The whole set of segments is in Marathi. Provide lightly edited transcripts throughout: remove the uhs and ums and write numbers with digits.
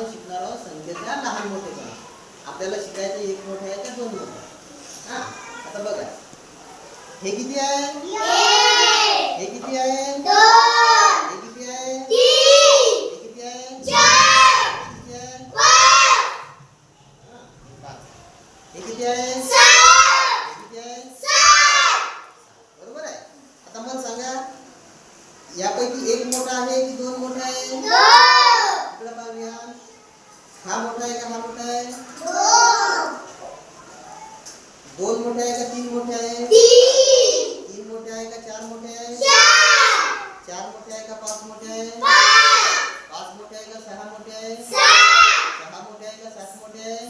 आपण शिकणार आहोत संख्येचा लहान मोठेपणा. आपल्याला शिकायचं एक मोठा आहे का दोन मोठा आहे. हा, आता बघा हे किती आहे? हे किती आहे? हे किती आहे? हे किती आहे? किती आहे? हे किती आहे? हे किती आहे? बरोबर आहे. आता मला सांगा यापैकी एक मोठा आहे की दोन मोठा आहे? इकडे पाहूया. हा मोठा आहे का हा मोठा आहे? दोन मोठे आहे का तीन मोठे आहे? तीन मोठे आहे का चार मोठे आहे? चार मोठे आहे का पाच मोठे आहे? पाच मोठे आहे का सहा मोठे आहे? सहा मोठे आहे का सात मोठे आहे?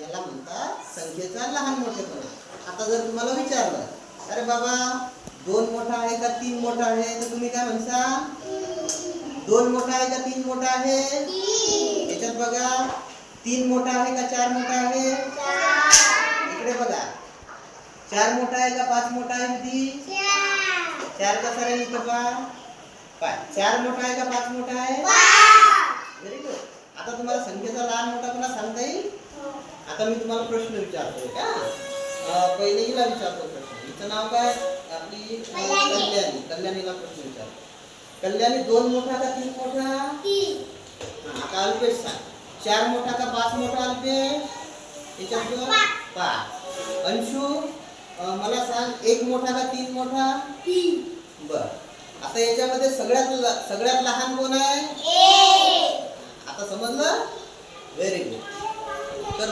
याला म्हणतात संख्येचा लहान मोठेपणा. आता जर तुम्हाला विचारलं अरे बाबा दोन मोठा आहे का तीन मोठा आहे तर तुम्ही काय म्हणता? दोन मोठा आहे का तीन मोठा आहे? याच्यात बघा तीन मोठा आहे का चार मोठा आहे? इकडे बघा चार मोठा आहे का पाच मोठा आहे? किती? चार का सारे इथं पहा चार मोठा आहे का पाच मोठा आहे? Very good. आता तुम्हाला संख्येचा लहान मोठापणा सांगता येईल. आता मी तुम्हाला प्रश्न विचारतोय का पहिले हिला विचारतो प्रश्न. हिचं नाव काय? आपली कल्याणीला प्रश्न विचारतो. कल्याणी दोन मोठा का तीन मोठा? आता अल्पेश सांग चार मोठा का पाच मोठा? अल्पेश याच्यात पाच. अंशू मला सांग एक मोठा का तीन मोठा? बर. आता याच्यामध्ये सगळ्यात लहान कोण आहे? आता समजलं? Very good. तर